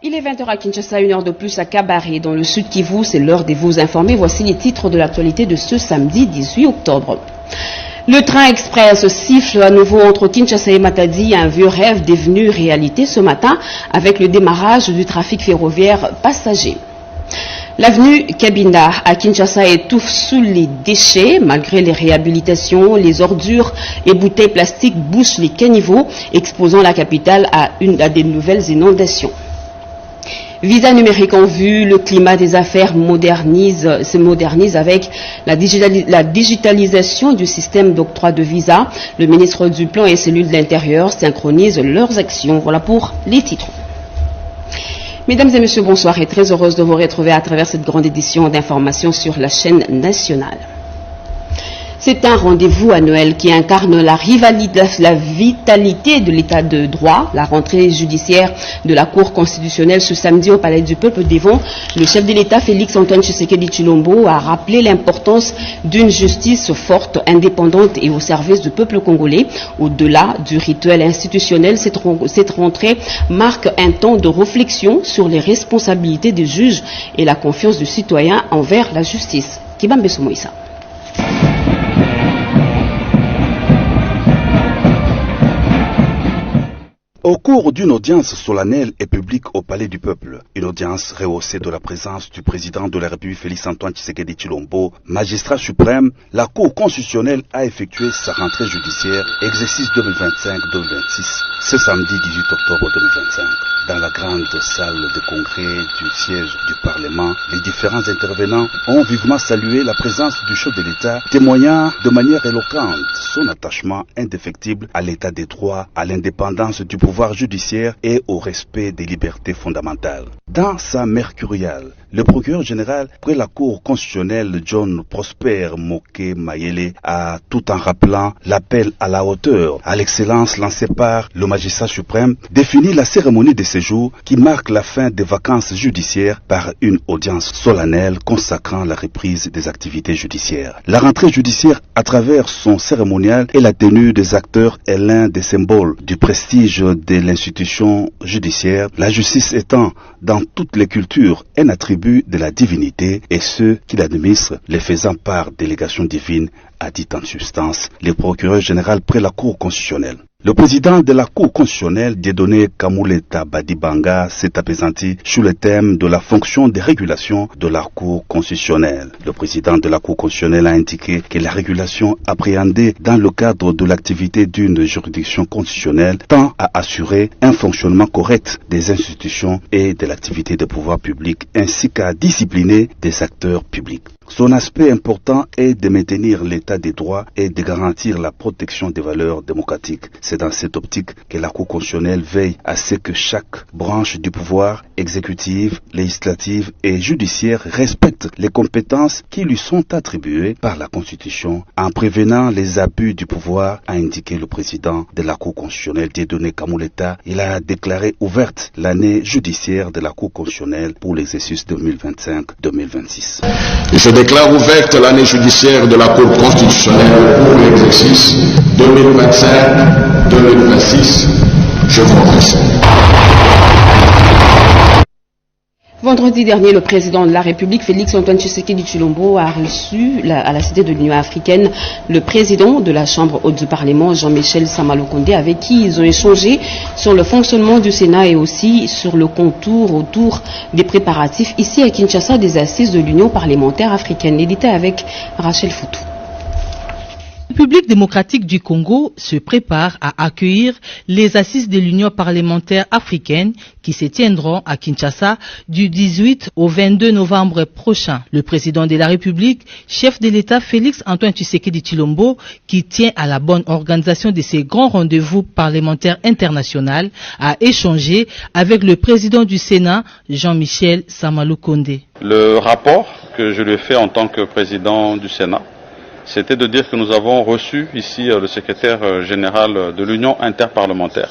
Il est 20h à Kinshasa, 1 heure de plus à Kabare, dans le sud Kivu. C'est l'heure de vous informer. Voici les titres de l'actualité de ce samedi 18 octobre. Le train express siffle à nouveau entre Kinshasa et Matadi, un vieux rêve devenu réalité ce matin avec le démarrage du trafic ferroviaire passager. L'avenue Kabinda à Kinshasa étouffe sous les déchets. Malgré les réhabilitations, les ordures et bouteilles plastiques bouchent les caniveaux, exposant la capitale à des nouvelles inondations. Visa numérique en vue, le climat des affaires se modernise avec la digitalisation du système d'octroi de visa. Le ministre du Plan et celui de l'Intérieur synchronisent leurs actions. Voilà pour les titres. Mesdames et messieurs, bonsoir et très heureuse de vous retrouver à travers cette grande édition d'information sur la chaîne nationale. C'est un rendez-vous annuel qui incarne la vitalité de l'état de droit. La rentrée judiciaire de la Cour constitutionnelle ce samedi au Palais du Peuple devant le chef de l'État Félix Antoine Tshisekedi Tshilombo a rappelé l'importance d'une justice forte, indépendante et au service du peuple congolais. Au-delà du rituel institutionnel, cette rentrée marque un temps de réflexion sur les responsabilités des juges et la confiance du citoyen envers la justice. Kibambe Soumoïsa. Au cours d'une audience solennelle et publique au Palais du Peuple, une audience rehaussée de la présence du président de la République Félix Antoine Tshisekedi Tshilombo, magistrat suprême, la Cour constitutionnelle a effectué sa rentrée judiciaire exercice 2025-2026 ce samedi 18 octobre 2025. Dans la grande salle de congrès du siège du Parlement, les différents intervenants ont vivement salué la présence du chef de l'État, témoignant de manière éloquente son attachement indéfectible à l'état des droits, à l'indépendance du pouvoir judiciaire et au respect des libertés fondamentales. Dans sa mercuriale, le procureur général près la Cour constitutionnelle John Prosper Moké Mayele a, tout en rappelant l'appel à la hauteur, à l'excellence lancé par le magistrat suprême, défini la cérémonie de séjour qui marque la fin des vacances judiciaires par une audience solennelle consacrant la reprise des activités judiciaires. La rentrée judiciaire à travers son cérémonial et la tenue des acteurs est l'un des symboles du prestige de l'institution judiciaire, la justice étant dans toutes les cultures un attribut de la divinité et ceux qui l'administrent les faisant par délégation divine, a dit en substance le procureur général près la Cour constitutionnelle. Le président de la Cour constitutionnelle, Dieudonné Kamuleta Badibanga, s'est apaisanti sur le thème de la fonction de régulation de la Cour constitutionnelle. Le président de la Cour constitutionnelle a indiqué que la régulation appréhendée dans le cadre de l'activité d'une juridiction constitutionnelle tend à assurer un fonctionnement correct des institutions et de l'activité des pouvoirs publics ainsi qu'à discipliner des acteurs publics. Son aspect important est de maintenir l'état des droits et de garantir la protection des valeurs démocratiques. C'est dans cette optique que la Cour constitutionnelle veille à ce que chaque branche du pouvoir, exécutive, législative et judiciaire, respecte les compétences qui lui sont attribuées par la Constitution en prévenant les abus du pouvoir, a indiqué le président de la Cour constitutionnelle, Dieudonné Kamuleta. Il a déclaré ouverte l'année judiciaire de la Cour constitutionnelle pour l'exercice 2025-2026. Je déclare ouverte l'année judiciaire de la Cour constitutionnelle pour l'exercice 2025-2026. Je vous remercie. Vendredi dernier, le président de la République, Félix Antoine Tshisekedi Tshilombo, a reçu à la Cité de l'Union africaine le président de la Chambre haute du Parlement, Jean-Michel Samaloukonde, avec qui ils ont échangé sur le fonctionnement du Sénat et aussi sur le contour autour des préparatifs ici à Kinshasa des assises de l'Union parlementaire africaine. Édité avec Rachel Foutou. La République démocratique du Congo se prépare à accueillir les assises de l'Union parlementaire africaine qui se tiendront à Kinshasa du 18 au 22 novembre prochain. Le président de la République, chef de l'État Félix Antoine Tshisekedi Tshilombo, qui tient à la bonne organisation de ces grands rendez-vous parlementaires internationaux, a échangé avec le président du Sénat, Jean-Michel Samaloukonde. Le rapport que je lui ai fait en tant que président du Sénat, c'était de dire que nous avons reçu ici le secrétaire général de l'Union interparlementaire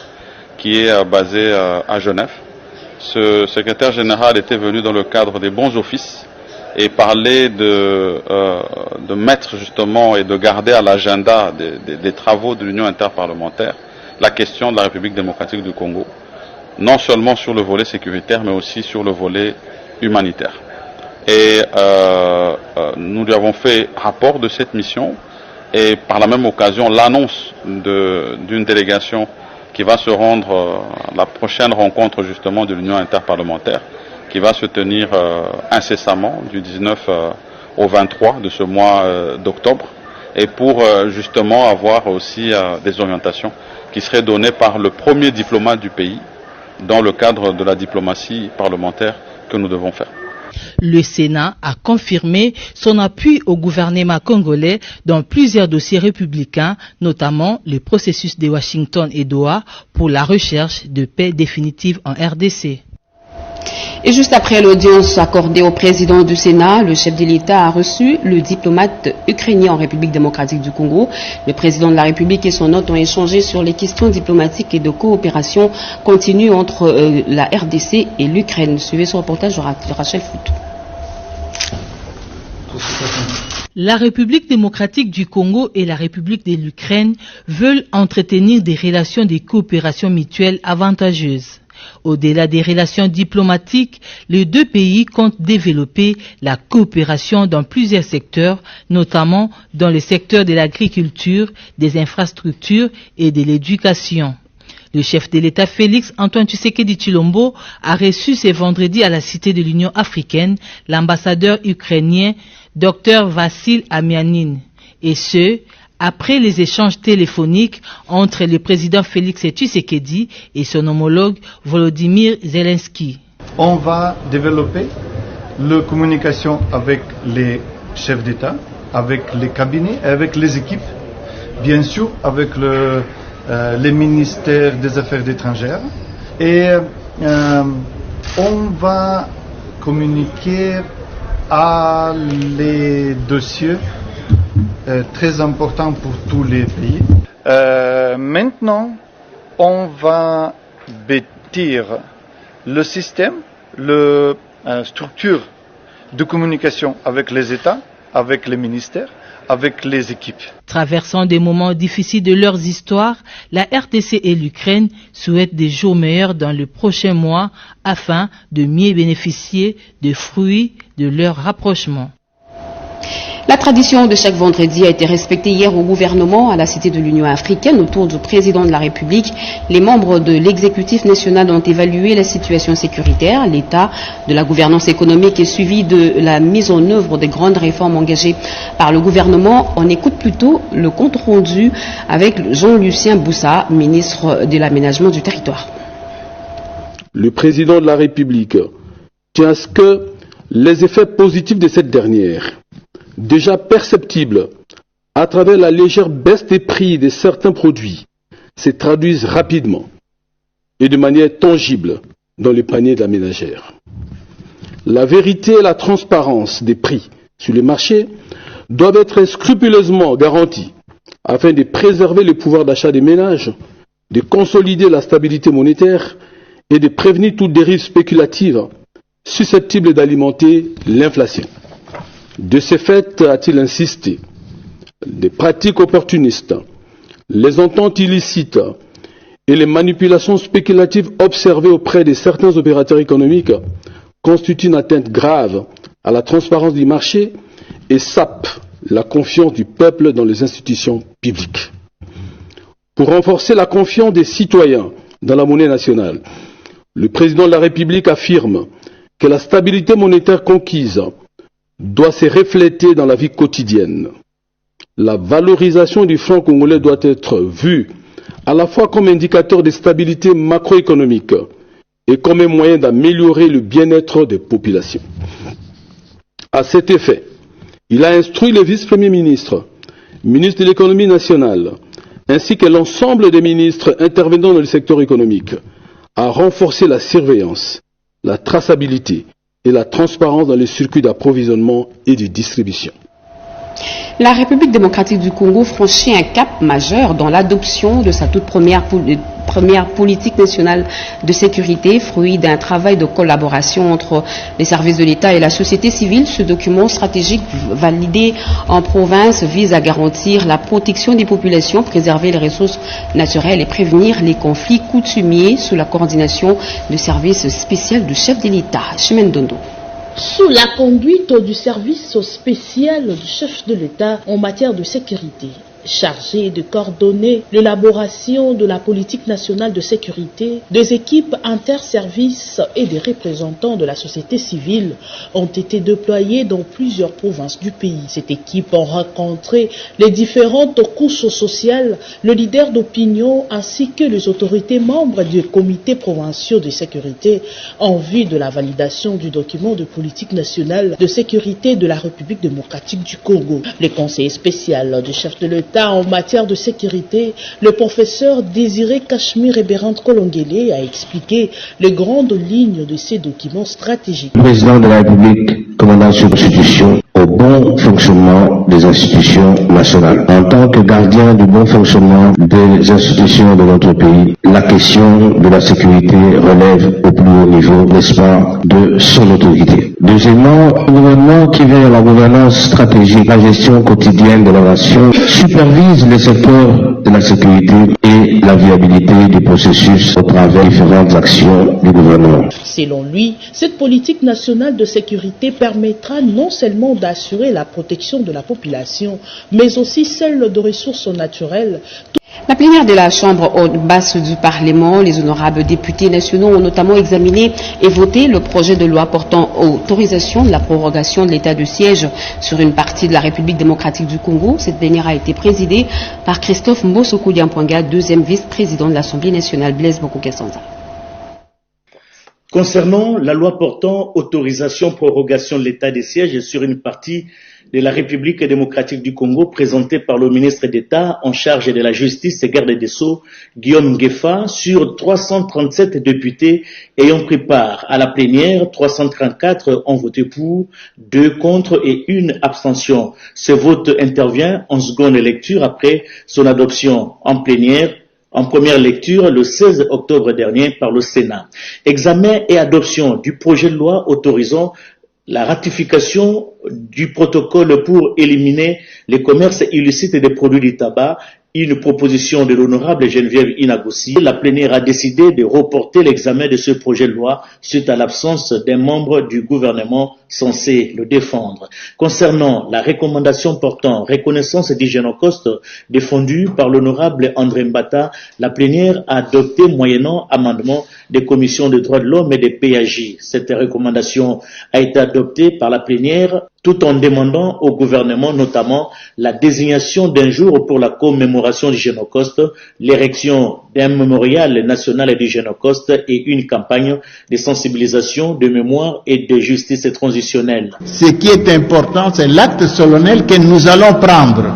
qui est basé à Genève. Ce secrétaire général était venu dans le cadre des bons offices et parler de mettre justement et de garder à l'agenda des travaux de l'Union interparlementaire la question de la République démocratique du Congo. non seulement sur le volet sécuritaire, mais aussi sur le volet humanitaire. Et nous lui avons fait rapport de cette mission et par la même occasion l'annonce d'une délégation qui va se rendre à la prochaine rencontre justement de l'Union interparlementaire qui va se tenir incessamment du 19 au 23 de ce mois d'octobre et pour justement avoir aussi des orientations qui seraient données par le premier diplomate du pays dans le cadre de la diplomatie parlementaire que nous devons faire. Le Sénat a confirmé son appui au gouvernement congolais dans plusieurs dossiers républicains, notamment le processus de Washington et Doha pour la recherche de paix définitive en RDC. Et juste après l'audience accordée au président du Sénat, le chef de l'État a reçu le diplomate ukrainien en République démocratique du Congo. Le président de la République et son hôte ont échangé sur les questions diplomatiques et de coopération continue entre la RDC et l'Ukraine. Suivez ce reportage de Rachel Foutou. La République démocratique du Congo et la République de l'Ukraine veulent entretenir des relations de coopération mutuelle avantageuses. Au-delà des relations diplomatiques, les deux pays comptent développer la coopération dans plusieurs secteurs, notamment dans le secteur de l'agriculture, des infrastructures et de l'éducation. Le chef de l'État Félix Antoine Tshisekedi Tshilombo a reçu ce vendredi à la Cité de l'Union africaine l'ambassadeur ukrainien Dr Vassil Amianin, et ce, après les échanges téléphoniques entre le président Félix Tshisekedi et son homologue Volodymyr Zelensky. On va développer la communication avec les chefs d'État, avec les cabinets, avec les équipes, bien sûr avec les ministères des Affaires étrangères. Et on va communiquer à les dossiers très important pour tous les pays. Maintenant, on va bâtir le système, la structure de communication avec les États, avec les ministères, avec les équipes. Traversant des moments difficiles de leurs histoires, la RDC et l'Ukraine souhaitent des jours meilleurs dans les prochains mois afin de mieux bénéficier des fruits de leur rapprochement. La tradition de chaque vendredi a été respectée hier au gouvernement à la Cité de l'Union africaine autour du président de la République. Les membres de l'exécutif national ont évalué la situation sécuritaire, l'état de la gouvernance économique et suivi de la mise en œuvre des grandes réformes engagées par le gouvernement. On écoute plutôt le compte rendu avec Jean-Lucien Boussa, ministre de l'aménagement du territoire. Le président de la République tient à ce que les effets positifs de cette dernière, déjà perceptibles à travers la légère baisse des prix de certains produits, se traduisent rapidement et de manière tangible dans les paniers de la ménagère. La vérité et la transparence des prix sur les marchés doivent être scrupuleusement garanties afin de préserver le pouvoir d'achat des ménages, de consolider la stabilité monétaire et de prévenir toute dérive spéculative susceptible d'alimenter l'inflation. De ce fait, a-t-il insisté, des pratiques opportunistes, les ententes illicites et les manipulations spéculatives observées auprès de certains opérateurs économiques constituent une atteinte grave à la transparence du marché et sapent la confiance du peuple dans les institutions publiques. Pour renforcer la confiance des citoyens dans la monnaie nationale, le président de la République affirme que la stabilité monétaire conquise doit se refléter dans la vie quotidienne. La valorisation du franc congolais doit être vue à la fois comme indicateur de stabilité macroéconomique et comme un moyen d'améliorer le bien-être des populations. À cet effet, il a instruit le vice-premier ministre, ministre de l'économie nationale, ainsi que l'ensemble des ministres intervenant dans le secteur économique, à renforcer la surveillance, la traçabilité et la transparence dans les circuits d'approvisionnement et de distribution. La République démocratique du Congo franchit un cap majeur dans l'adoption de sa toute première politique nationale de sécurité, fruit d'un travail de collaboration entre les services de l'État et la société civile. Ce document stratégique validé en province vise à garantir la protection des populations, préserver les ressources naturelles et prévenir les conflits coutumiers sous la coordination du service spécial du chef de l'État. Chimène Dondo. Sous la conduite du service spécial du chef de l'État en matière de sécurité, chargé de coordonner l'élaboration de la politique nationale de sécurité, des équipes interservices et des représentants de la société civile ont été déployés dans plusieurs provinces du pays. Cette équipe a rencontré les différentes couches sociales, le leader d'opinion ainsi que les autorités membres du comité provincial de sécurité en vue de la validation du document de politique nationale de sécurité de la République démocratique du Congo. Le conseiller spécial du chef de l'État en matière de sécurité, le professeur Désiré Cachemire Ebérand Kolongele a expliqué les grandes lignes de ces documents stratégiques. Le président de la République commandant sur l'institution au bon fonctionnement des institutions nationales. En tant que gardien du bon fonctionnement des institutions de notre pays, la question de la sécurité relève au plus haut niveau, n'est-ce pas, de son autorité. Deuxièmement, le gouvernement qui veille à la gouvernance stratégique, la gestion quotidienne de la nation, supervise les secteurs de la sécurité et la viabilité du processus au travers de différentes actions du gouvernement. Selon lui, cette politique nationale de sécurité permettra non seulement d'assurer la protection de la population, mais aussi celle de ressources naturelles. La plénière de la Chambre haute basse du Parlement, les honorables députés nationaux ont notamment examiné et voté le projet de loi portant autorisation de la prorogation de l'état de siège sur une partie de la République démocratique du Congo. Cette plénière a été présidée par Christophe Mbosoko Diampoinga, deuxième vice-président de l'Assemblée nationale. Blaise Bokoukesanza. Concernant la loi portant autorisation prorogation de l'état de siège sur une partie de la République démocratique du Congo, présentée par le ministre d'État en charge de la justice et garde des Sceaux, Guillaume Ngefa, sur 337 députés ayant pris part à la plénière, 334 ont voté pour, 2 contre et 1 abstention. Ce vote intervient en seconde lecture après son adoption en plénière en première lecture le 16 octobre dernier par le Sénat. Examen et adoption du projet de loi autorisant la ratification du protocole pour éliminer les commerces illicites des produits du tabac, une proposition de l'honorable Geneviève Inagossi. La plénière a décidé de reporter l'examen de ce projet de loi suite à l'absence d'un membre du gouvernement censé le défendre. Concernant la recommandation portant reconnaissance du génocoste défendue par l'honorable André Mbata, la plénière a adopté moyennant amendement des commissions de droits de l'homme et des PAJ. Cette recommandation a été adoptée par la plénière tout en demandant au gouvernement notamment la désignation d'un jour pour la commémoration du Génocoste, l'érection d'un mémorial national du Génocoste et une campagne de sensibilisation, de mémoire et de justice transitionnelle. Ce qui est important, c'est l'acte solennel que nous allons prendre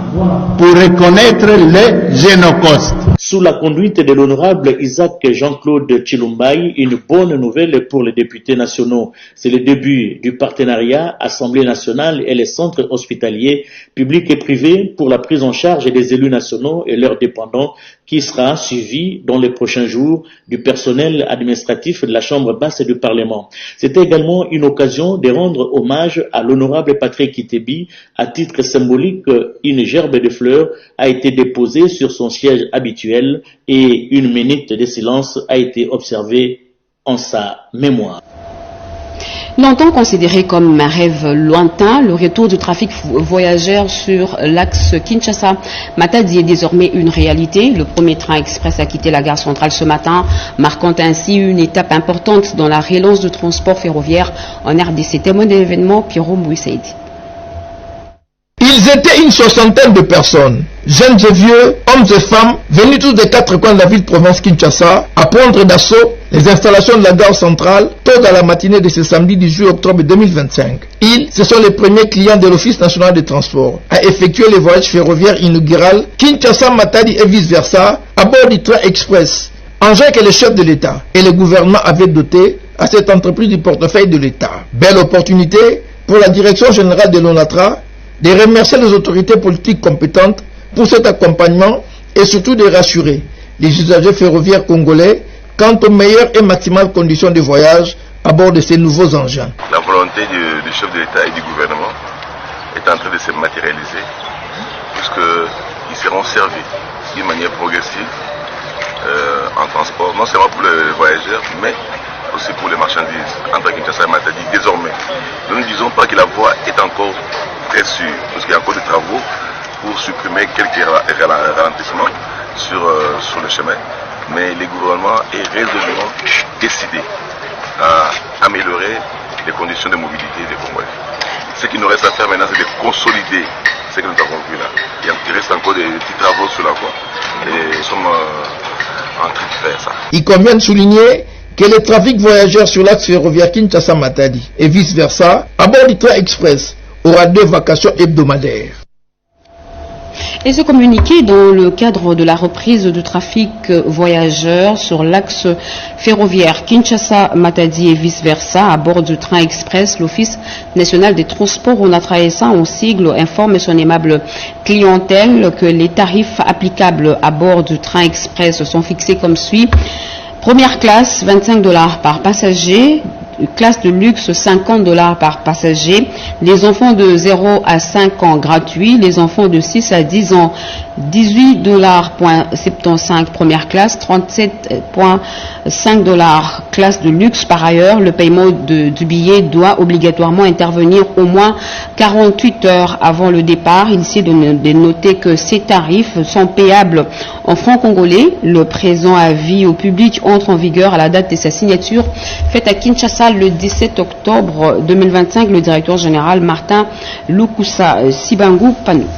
pour reconnaître le Génocoste. Sous la conduite de l'honorable Isaac Jean-Claude Chilumbaï, une bonne nouvelle pour les députés nationaux. C'est le début du partenariat Assemblée nationale et les centres hospitaliers publics et privés pour la prise en charge des élus nationaux et leurs dépendants qui sera suivi dans les prochains jours du personnel administratif de la Chambre basse du Parlement. C'était également une occasion de rendre hommage à l'honorable Patrick Kitebi. À titre symbolique, une gerbe de fleurs a été déposée sur son siège habituel et une minute de silence a été observée en sa mémoire. Longtemps considéré comme un rêve lointain, le retour du trafic voyageur sur l'axe Kinshasa-Matadi est désormais une réalité. Le premier train express a quitté la gare centrale ce matin, marquant ainsi une étape importante dans la relance du transport ferroviaire en RDC. Témoin de l'événement, Pierrot Mouissaïdi. Ils étaient une soixantaine de personnes, jeunes et vieux, hommes et femmes, venus tous des 4 coins de la ville-province Kinshasa, à prendre d'assaut les installations de la gare centrale tôt dans la matinée de ce samedi 18 octobre 2025. Ils, ce sont les premiers clients de l'Office national de transport à effectuer les voyages ferroviaires inauguraux Kinshasa-Matadi et vice-versa à bord du train express, engin que le chef de l'État et le gouvernement avaient doté à cette entreprise du portefeuille de l'État. Belle opportunité pour la direction générale de l'ONATRA de remercier les autorités politiques compétentes pour cet accompagnement et surtout de rassurer les usagers ferroviaires congolais quant aux meilleures et maximales conditions de voyage à bord de ces nouveaux engins. La volonté du chef de l'État et du gouvernement est en train de se matérialiser puisqu'ils seront servis d'une manière progressive en transport, non seulement pour les voyageurs, mais aussi pour les marchandises entre Kinshasa et Matadi. Désormais, nous ne disons pas que la voie est encore très sûre, parce qu'il y a encore des travaux pour supprimer quelques ralentissements sur le chemin. Mais le gouvernement est résolument décidé à améliorer les conditions de mobilité des Congolais. Ce qui nous reste à faire maintenant, c'est de consolider ce que nous avons vu là. Il reste encore des petits travaux sur la voie. Et nous sommes en train de faire ça. Il convient de souligner que le trafic voyageurs sur l'axe ferroviaire Kinshasa-Matadi et vice-versa, à bord du train express, aura 2 vacations hebdomadaires. Et ce communiqué dans le cadre de la reprise du trafic voyageurs sur l'axe ferroviaire Kinshasa-Matadi et vice-versa à bord du train express, l'Office national des transports ONATRA-SA en sigle informe son aimable clientèle que les tarifs applicables à bord du train express sont fixés comme suit. Première classe, $25 par passager. Classe de luxe, $50 par passager. Les enfants de 0 à 5 ans gratuits. Les enfants de 6 à 10 ans, $18,75 première classe, $37,5 classe de luxe. Par ailleurs, le paiement du billet doit obligatoirement intervenir au moins 48 heures avant le départ. Il s'est de noter que ces tarifs sont payables en francs congolais. Le présent avis au public entre en vigueur à la date de sa signature faite à Kinshasa le 17 octobre 2025. Le directeur général Martin Lukusa Sibangu Panou.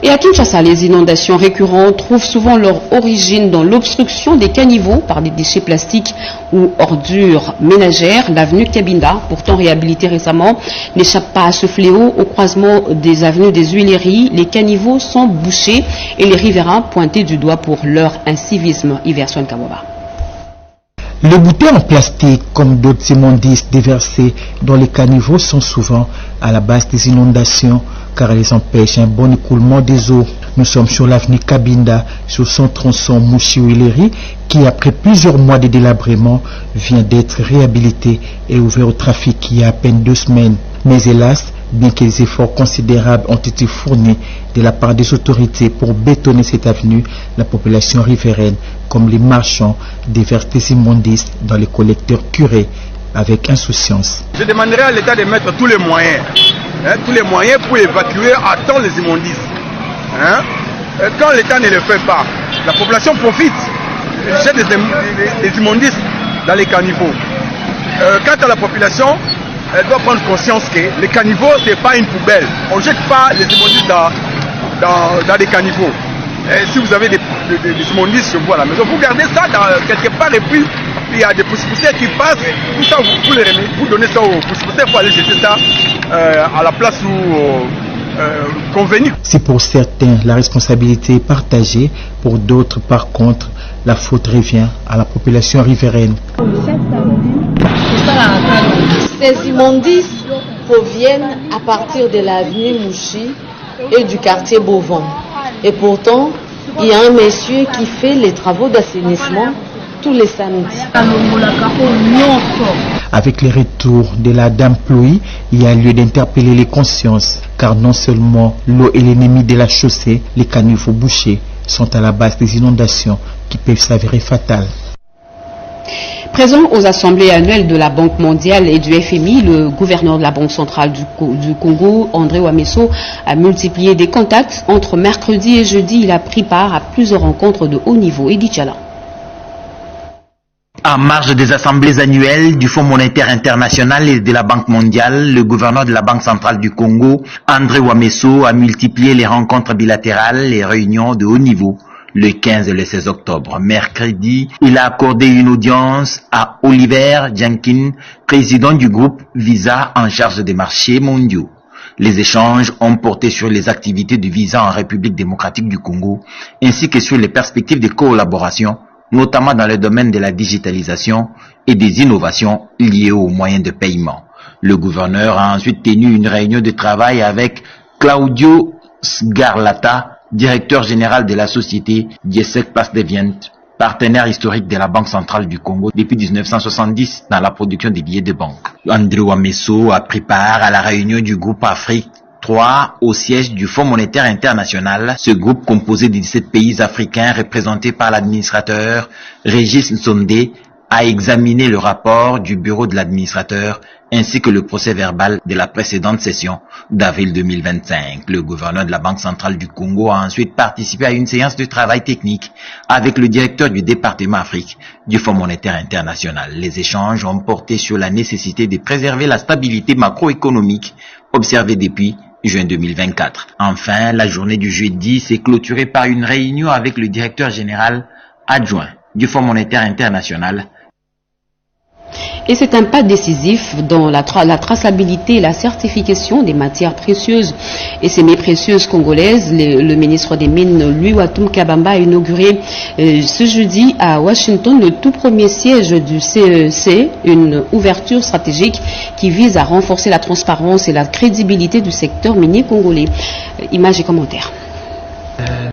Et à Kinshasa, les inondations récurrentes trouvent souvent leur origine dans l'obstruction des caniveaux par des déchets plastiques ou ordures ménagères. L'avenue Kabinda, pourtant réhabilitée récemment, n'échappe pas à ce fléau. Au croisement des avenues des Huileries, les caniveaux sont bouchés et les riverains pointés du doigt pour leur incivisme. Iverson Kaboba. Les bouteilles en plastique, comme d'autres immondices déversés dans les caniveaux, sont souvent à la base des inondations car elles empêchent un bon écoulement des eaux. Nous sommes sur l'avenue Kabinda, sur son tronçon Mouchi-Huileries, qui après plusieurs mois de délabrement vient d'être réhabilité et ouvert au trafic il y a à peine 2 semaines. Mais hélas, bien que des efforts considérables ont été fournis de la part des autorités pour bétonner cette avenue, la population riveraine, comme les marchands, déversent des immondices dans les collecteurs curés avec insouciance. Je demanderai à l'État de mettre tous les moyens pour évacuer à temps les immondices. Quand l'État ne le fait pas, la population profite. Il jette des immondices dans les caniveaux. Quant à la population, elle doit prendre conscience que les caniveaux, ce n'est pas une poubelle. On ne jette pas les immondices dans des caniveaux. Et si vous avez des immondices chez vous à la maison, vous gardez ça quelque part et puis il y a des poussières qui passent. Tout ça, vous donnez ça aux poussières, il faut aller jeter ça à la place où convenu. Si pour certains la responsabilité est partagée, pour d'autres par contre la faute revient à la population riveraine. Ces immondices proviennent à partir de l'avenue Mouchi et du quartier Beauvant. Et pourtant, il y a un monsieur qui fait les travaux d'assainissement tous les samedis. Avec les retours de la dame pluie, il y a lieu d'interpeller les consciences, car non seulement l'eau est l'ennemi de la chaussée, les caniveaux bouchés sont à la base des inondations qui peuvent s'avérer fatales. Présent aux assemblées annuelles de la Banque mondiale et du FMI, le gouverneur de la Banque centrale du Congo, André Wameso, a multiplié des contacts. Entre mercredi et jeudi, il a pris part à plusieurs rencontres de haut niveau. Edith Chala. En marge des assemblées annuelles du Fonds monétaire international et de la Banque mondiale, le gouverneur de la Banque centrale du Congo, André Wameso, a multiplié les rencontres bilatérales et réunions de haut niveau. Le 15 et le 16 octobre, mercredi, il a accordé une audience à Oliver Jenkins, président du groupe Visa en charge des marchés mondiaux. Les échanges ont porté sur les activités de Visa en République démocratique du Congo, ainsi que sur les perspectives de collaboration, notamment dans le domaine de la digitalisation et des innovations liées aux moyens de paiement. Le gouverneur a ensuite tenu une réunion de travail avec Claudio Sgarlata, directeur général de la société Diesek Pasdevient, partenaire historique de la Banque centrale du Congo depuis 1970 dans la production des billets de banque. André Wameso a pris part à la réunion du groupe Afrique 3 au siège du Fonds monétaire international. Ce groupe composé de 17 pays africains représentés par l'administrateur Régis Nsondé a examiné le rapport du bureau de l'administrateur ainsi que le procès verbal de la précédente session d'avril 2025. Le gouverneur de la Banque centrale du Congo a ensuite participé à une séance de travail technique avec le directeur du département Afrique du Fonds monétaire international. Les échanges ont porté sur la nécessité de préserver la stabilité macroéconomique observée depuis juin 2024. Enfin, la journée du jeudi s'est clôturée par une réunion avec le directeur général adjoint du Fonds monétaire international. Et c'est un pas décisif dans la traçabilité et la certification des matières précieuses et semi-précieuses congolaises. Le ministre des Mines, Louis Watum Kabamba, a inauguré ce jeudi à Washington le tout premier siège du CEC, une ouverture stratégique qui vise à renforcer la transparence et la crédibilité du secteur minier congolais. Images et commentaires.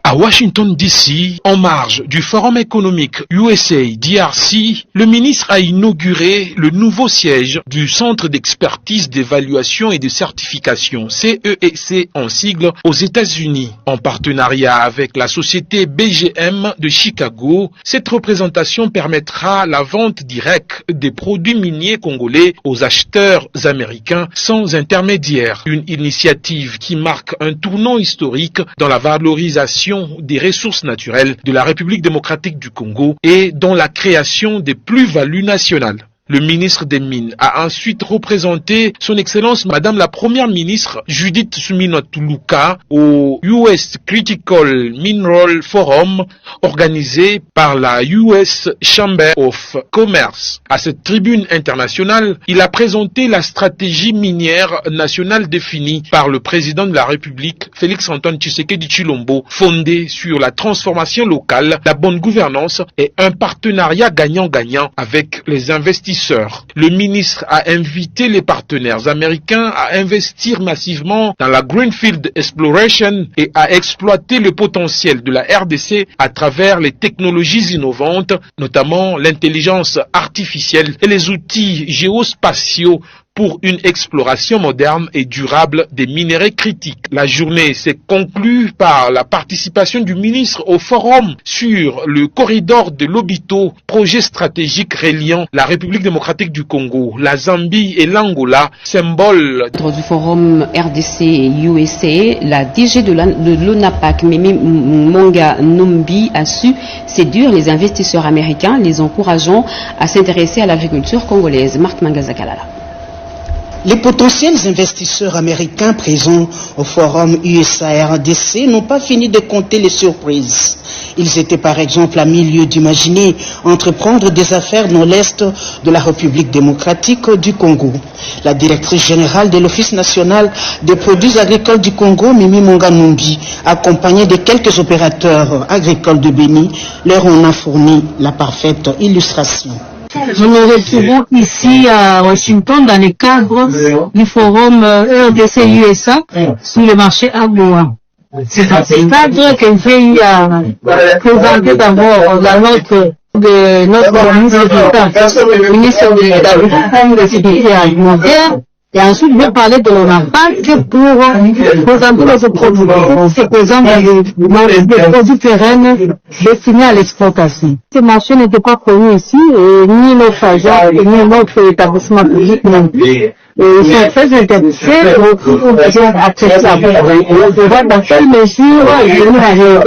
À Washington DC, en marge du Forum économique USA-DRC, le ministre a inauguré le nouveau siège du Centre d'expertise d'évaluation et de certification, CEC en sigle, aux États-Unis. En partenariat avec la société BGM de Chicago, cette représentation permettra la vente directe des produits miniers congolais aux acheteurs américains sans intermédiaire. Une initiative qui marque un tournant historique dans la valorisation des ressources naturelles de la République démocratique du Congo et dans la création des plus-values nationales. Le ministre des Mines a ensuite représenté son Excellence Madame la Première ministre Judith Suminwa-Tuluka au US Critical Mineral Forum organisé par la US Chamber of Commerce. À cette tribune internationale, il a présenté la stratégie minière nationale définie par le président de la République, Félix-Antoine Tshisekedi Tshilombo, fondée sur la transformation locale, la bonne gouvernance et un partenariat gagnant-gagnant avec les investisseurs. Le ministre a invité les partenaires américains à investir massivement dans la Greenfield Exploration et à exploiter le potentiel de la RDC à travers les technologies innovantes, notamment l'intelligence artificielle et les outils géospatiaux pour une exploration moderne et durable des minerais critiques. La journée s'est conclue par la participation du ministre au forum sur le corridor de Lobito, projet stratégique reliant la République démocratique du Congo, la Zambie et l'Angola, symbole du forum RDC et USA. La DG de l'ONAPAC, Mimi Monga Numbi, a su séduire les investisseurs américains, les encourageant à s'intéresser à l'agriculture congolaise. Marc Mangazakalala. Les potentiels investisseurs américains présents au forum USA-RDC n'ont pas fini de compter les surprises. Ils étaient par exemple à milieu d'imaginer entreprendre des affaires dans l'est de la République démocratique du Congo. La directrice générale de l'Office national des produits agricoles du Congo, Mimi Monga Numbi, accompagnée de quelques opérateurs agricoles de Béni, leur en a fourni la parfaite illustration. Nous nous retrouvons ici à Washington dans le cadre du forum RDC-USA sur le marché AGOA. C'est dans ce cadre que j'ai eu à présenter d'abord la note de notre ministre d'État, le ministre de l'Agriculture, de la Sécurité alimentaire. Et ensuite, je vais parler de l'ONAPAC pour présenter nos produits. C'est présent dans des produits pérennes destinés à l'exportation. Ces marchés n'étaient pas connus ici, ni notre agent, ni notre établissement public non plus. Ils sont très intéressés pour accéder à pour voir dans quelle mesure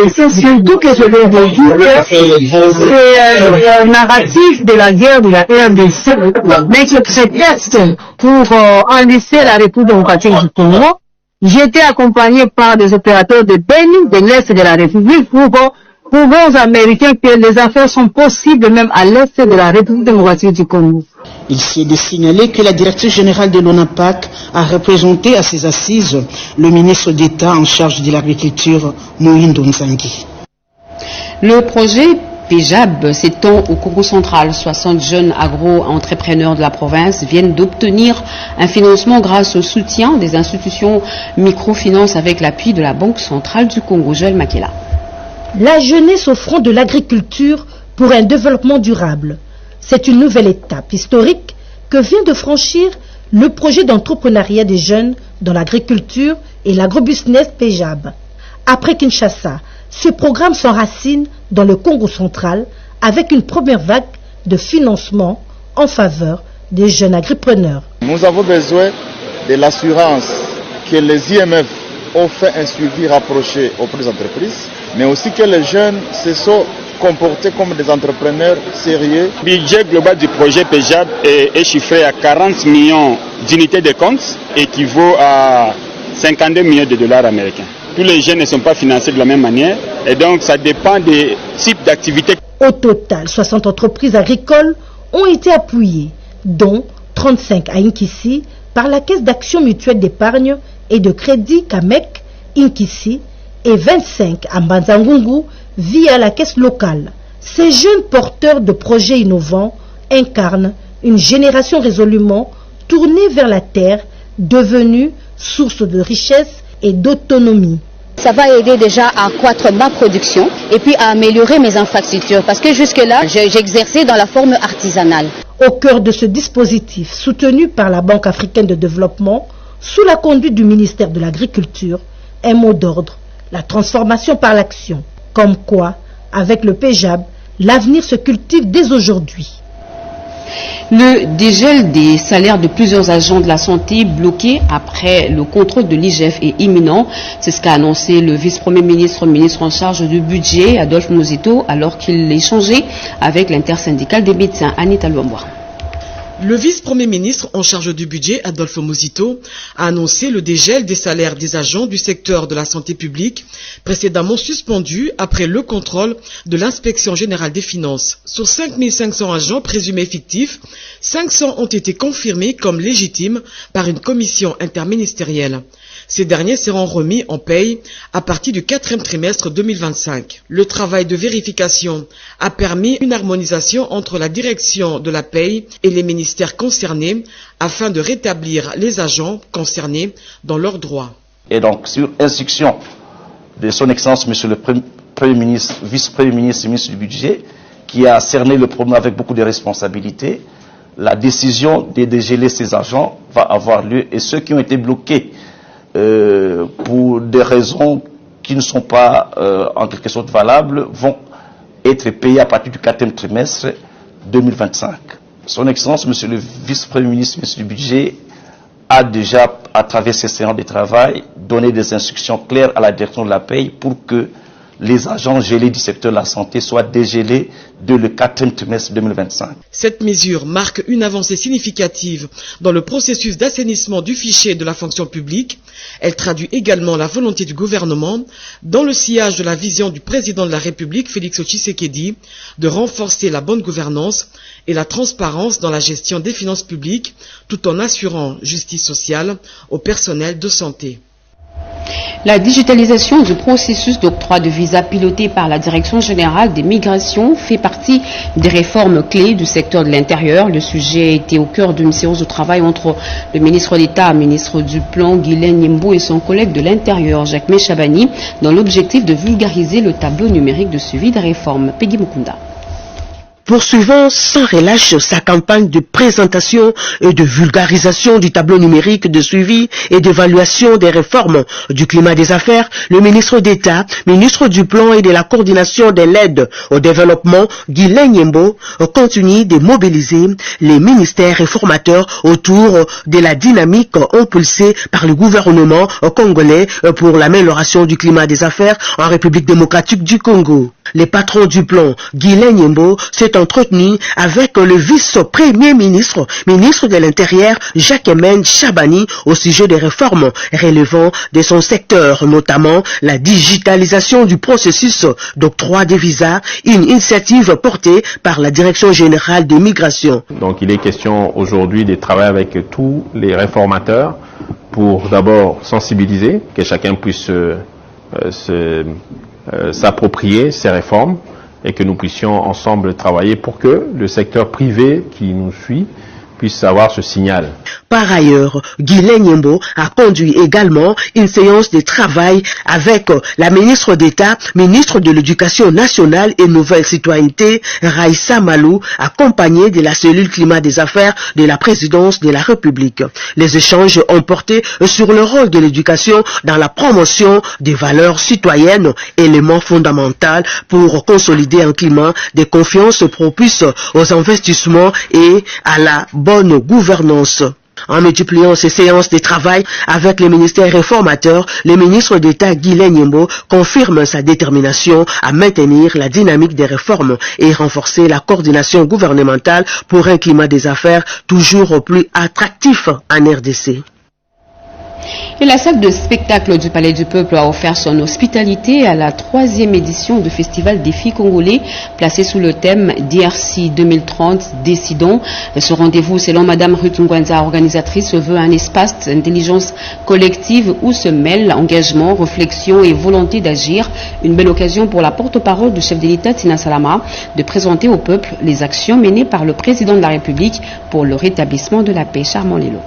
et c'est surtout que je vais vous dire c'est un narratif de la guerre de la RDC, mais qui prétexte pour enlisser la République démocratique du Congo. J'ai été accompagné par des opérateurs de Béni, de l'Est de la République, pour prouver aux Américains que les affaires sont possibles même à l'Est de la République démocratique du Congo. Il s'y est de signaler que la directrice générale de l'ONAPAC a représenté à ses assises le ministre d'État en charge de l'agriculture, Moïndo Nzangi. Le projet PEJAB s'étend au Congo central. 60 jeunes agro-entrepreneurs de la province viennent d'obtenir un financement grâce au soutien des institutions microfinance avec l'appui de la Banque centrale du Congo. Joël Makela. La jeunesse au front de l'agriculture pour un développement durable. C'est une nouvelle étape historique que vient de franchir le projet d'entrepreneuriat des jeunes dans l'agriculture et l'agrobusiness PEJAB. Après Kinshasa, ce programme s'enracine dans le Congo central avec une première vague de financement en faveur des jeunes agripreneurs. Nous avons besoin de l'assurance que les IMF ont fait un suivi rapproché auprès des entreprises, mais aussi que les jeunes se sont comportés comme des entrepreneurs sérieux. Le budget global du projet PEJAB est chiffré à 40 millions d'unités de compte, équivaut à 52 millions de dollars américains. Tous les jeunes ne sont pas financés de la même manière et donc ça dépend des types d'activités. Au total, 60 entreprises agricoles ont été appuyées, dont 35 à Inkissi par la Caisse d'action mutuelle d'épargne et de crédit Kamek Inkissi et 25 à Mbanzangungu via la caisse locale. Ces jeunes porteurs de projets innovants incarnent une génération résolument tournée vers la terre, devenue source de richesse et d'autonomie. Ça va aider déjà à accroître ma production et puis à améliorer mes infrastructures parce que jusque-là, j'exerçais dans la forme artisanale. Au cœur de ce dispositif, soutenu par la Banque africaine de développement, sous la conduite du ministère de l'Agriculture, un mot d'ordre, la transformation par l'action. Comme quoi, avec le PEJAB, l'avenir se cultive dès aujourd'hui. Le dégel des salaires de plusieurs agents de la santé bloqués après le contrôle de l'IGF est imminent. C'est ce qu'a annoncé le vice-premier ministre, ministre en charge du budget, Adolphe Mozito, alors qu'il échangeait avec l'intersyndicale des médecins, Anita Luamboa. Le vice-premier ministre en charge du budget, Adolphe Mozito, a annoncé le dégel des salaires des agents du secteur de la santé publique, précédemment suspendus après le contrôle de l'inspection générale des finances. Sur 5500 agents présumés fictifs, 500 ont été confirmés comme légitimes par une commission interministérielle. Ces derniers seront remis en paye à partir du 4e trimestre 2025. Le travail de vérification a permis une harmonisation entre la direction de la paye et les ministères concernés afin de rétablir les agents concernés dans leurs droits. Et donc, sur instruction de son Excellence, Monsieur le Premier ministre, Vice-Premier ministre et ministre du Budget, qui a cerné le problème avec beaucoup de responsabilités, la décision de dégeler ces agents va avoir lieu et ceux qui ont été bloqués pour des raisons qui ne sont pas en quelque sorte valables, vont être payés à partir du 4e trimestre 2025. Son Excellence, Monsieur le Vice-Premier ministre, Monsieur du Budget, a déjà, à travers ses séances de travail, donné des instructions claires à la direction de la paye pour que les agents gelés du secteur de la santé soient dégélés dès le 4e trimestre 2025. Cette mesure marque une avancée significative dans le processus d'assainissement du fichier de la fonction publique. Elle traduit également la volonté du gouvernement, dans le sillage de la vision du président de la République, Félix Tshisekedi, de renforcer la bonne gouvernance et la transparence dans la gestion des finances publiques, tout en assurant justice sociale au personnel de santé. La digitalisation du processus d'octroi de visa piloté par la Direction générale des migrations fait partie des réformes clés du secteur de l'intérieur. Le sujet a été au cœur d'une séance de travail entre le ministre d'État, ministre du Plan, Guylaine Nyembo, et son collègue de l'Intérieur, Jacques Chabani, dans l'objectif de vulgariser le tableau numérique de suivi des réformes. Peggy Mukunda. Poursuivant sans relâche sa campagne de présentation et de vulgarisation du tableau numérique de suivi et d'évaluation des réformes du climat des affaires, le ministre d'État, ministre du Plan et de la coordination de l'aide au développement, Guylaine Nyembo, continue de mobiliser les ministères réformateurs autour de la dynamique impulsée par le gouvernement congolais pour l'amélioration du climat des affaires en République démocratique du Congo. Les patrons du plan, Guylaine Nyembo, s'est entretenu avec le vice-premier ministre, ministre de l'Intérieur, Jacques Chabani, au sujet des réformes relevant de son secteur, notamment la digitalisation du processus d'octroi des visas, une initiative portée par la Direction générale des migrations. Donc il est question aujourd'hui de travailler avec tous les réformateurs pour d'abord sensibiliser, que chacun puisse s'approprier ces réformes et que nous puissions ensemble travailler pour que le secteur privé qui nous suit puisse avoir ce signal. Par ailleurs, Guylaine Nyembo a conduit également une séance de travail avec la ministre d'État, ministre de l'Éducation nationale et Nouvelle Citoyenneté, Raissa Malou, accompagnée de la cellule climat des affaires de la présidence de la République. Les échanges ont porté sur le rôle de l'éducation dans la promotion des valeurs citoyennes, élément fondamental pour consolider un climat de confiance propice aux investissements et à la bonne gouvernance. En multipliant ces séances de travail avec les ministères réformateurs, le ministre d'État Guylaine Nyembo confirme sa détermination à maintenir la dynamique des réformes et renforcer la coordination gouvernementale pour un climat des affaires toujours plus attractif en RDC. Et la salle de spectacle du Palais du Peuple a offert son hospitalité à la 3e édition du Festival Défi Congolais, placé sous le thème DRC 2030, Décidons. Ce rendez-vous, selon Madame Ruth Ngwanza, organisatrice, se veut un espace d'intelligence collective où se mêlent engagement, réflexion et volonté d'agir. Une belle occasion pour la porte-parole du chef de l'État, Tina Salama, de présenter au peuple les actions menées par le président de la République pour le rétablissement de la paix. Charmant Lelo.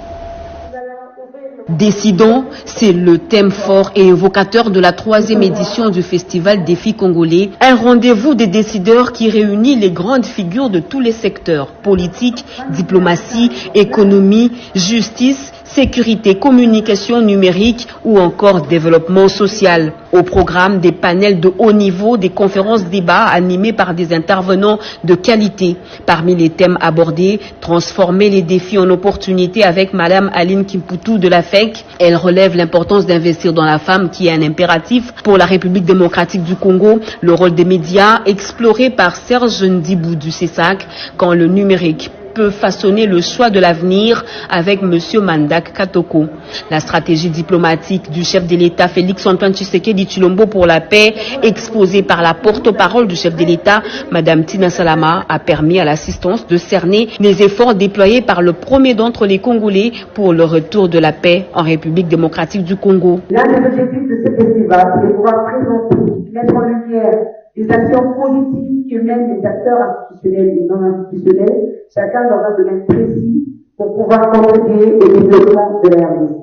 Décidons, c'est le thème fort et évocateur de la 3e édition du Festival Défi Congolais, un rendez-vous des décideurs qui réunit les grandes figures de tous les secteurs, politique, diplomatie, économie, justice, sécurité, communication numérique ou encore développement social. Au programme, des panels de haut niveau, des conférences-débats animés par des intervenants de qualité. Parmi les thèmes abordés, transformer les défis en opportunités avec Madame Aline Kimputu de la FEC. Elle relève l'importance d'investir dans la femme qui est un impératif pour la République démocratique du Congo. Le rôle des médias exploré par Serge Ndibou du CESAC quand le numérique peut façonner le choix de l'avenir avec M. Mandak Katoko. La stratégie diplomatique du chef de l'État Félix Antoine Tshisekedi Tshilombo pour la paix, exposée par la porte-parole du chef de l'État, Mme Tina Salama, a permis à l'assistance de cerner les efforts déployés par le premier d'entre les Congolais pour le retour de la paix en République démocratique du Congo. L'un des objectifs de ce festival est de pouvoir présenter, mettre en lumière les actions positives que mènent les acteurs institutionnels et non institutionnels, chacun dans un domaine précis, pour pouvoir contribuer au développement de la RDC.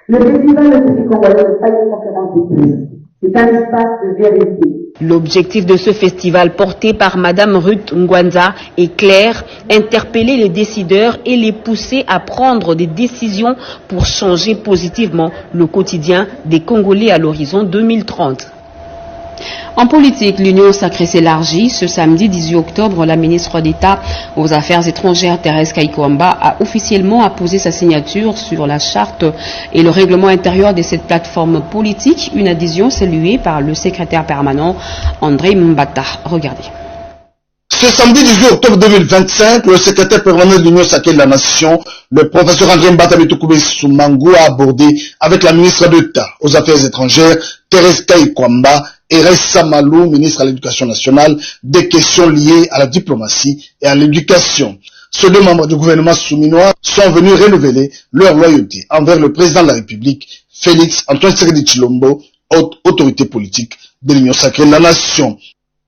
Le festival de Défi Congolais n'est pas une conférence de plus, c'est un espace de vérité. L'objectif de ce festival porté par Madame Ruth Ngwanza est clair, interpeller les décideurs et les pousser à prendre des décisions pour changer positivement le quotidien des Congolais à l'horizon 2030. En politique, l'Union sacrée s'élargit. Ce samedi 18 octobre, la ministre d'État aux Affaires étrangères, Thérèse Kaikwamba, a officiellement apposé sa signature sur la charte et le règlement intérieur de cette plateforme politique. Une adhésion saluée par le secrétaire permanent André Mbata. Regardez. Ce samedi 18 octobre 2025, le secrétaire permanent de l'Union sacrée de la Nation, le professeur André Mbata Bitokoubé Soumango, a abordé avec la ministre d'État aux Affaires étrangères, Thérèse Kaikwamba, et Raissa Malou, ministre à l'Éducation nationale, des questions liées à la diplomatie et à l'éducation. Ces deux membres du gouvernement souminois sont venus renouveler leur loyauté envers le président de la République, Félix Antoine Tshisekedi Tshilombo, haute autorité politique de l'Union sacrée de la Nation.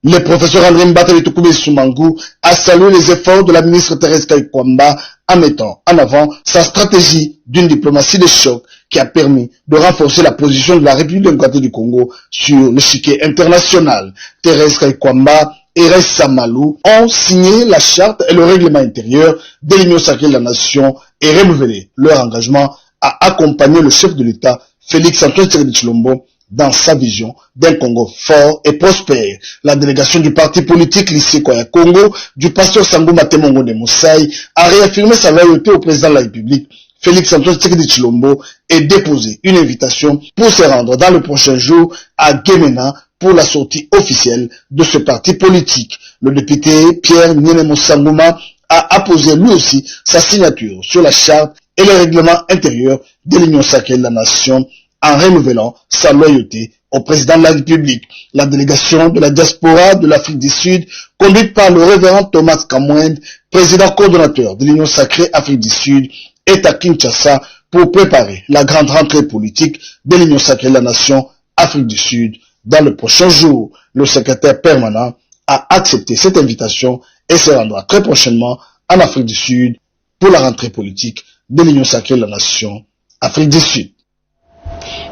Le professeur André Mbata Bitokoubé Soumango a salué les efforts de la ministre Thérèse Kaikwamba en mettant en avant sa stratégie d'une diplomatie de choc qui a permis de renforcer la position de la République démocratique du Congo sur l'échiquier international. Thérèse Kaikwamba et Raissa Malou ont signé la charte et le règlement intérieur de l'Union sacrée de la Nation et renouvelé leur engagement à accompagner le chef de l'État, Félix Antoine Tshisekedi Tshilombo, dans sa vision d'un Congo fort et prospère. La délégation du parti politique lycée Koya Congo, du pasteur Sangou Matemongo de Moussaï, a réaffirmé sa loyauté au président de la République, Félix Antoine Tshisekedi Tshilombo, et déposé une invitation pour se rendre dans le prochain jour à Guémena pour la sortie officielle de ce parti politique. Le député Pierre Nienemo Sangouma a apposé lui aussi sa signature sur la charte et le règlement intérieur de l'Union sacrée de la Nation, en renouvelant sa loyauté au président de la République. La délégation de la diaspora de l'Afrique du Sud, conduite par le révérend Thomas Kamwend, président coordonnateur de l'Union sacrée Afrique du Sud, est à Kinshasa pour préparer la grande rentrée politique de l'Union sacrée de la Nation Afrique du Sud dans le prochain jour. Le secrétaire permanent a accepté cette invitation et se rendra très prochainement en Afrique du Sud pour la rentrée politique de l'Union sacrée de la Nation Afrique du Sud.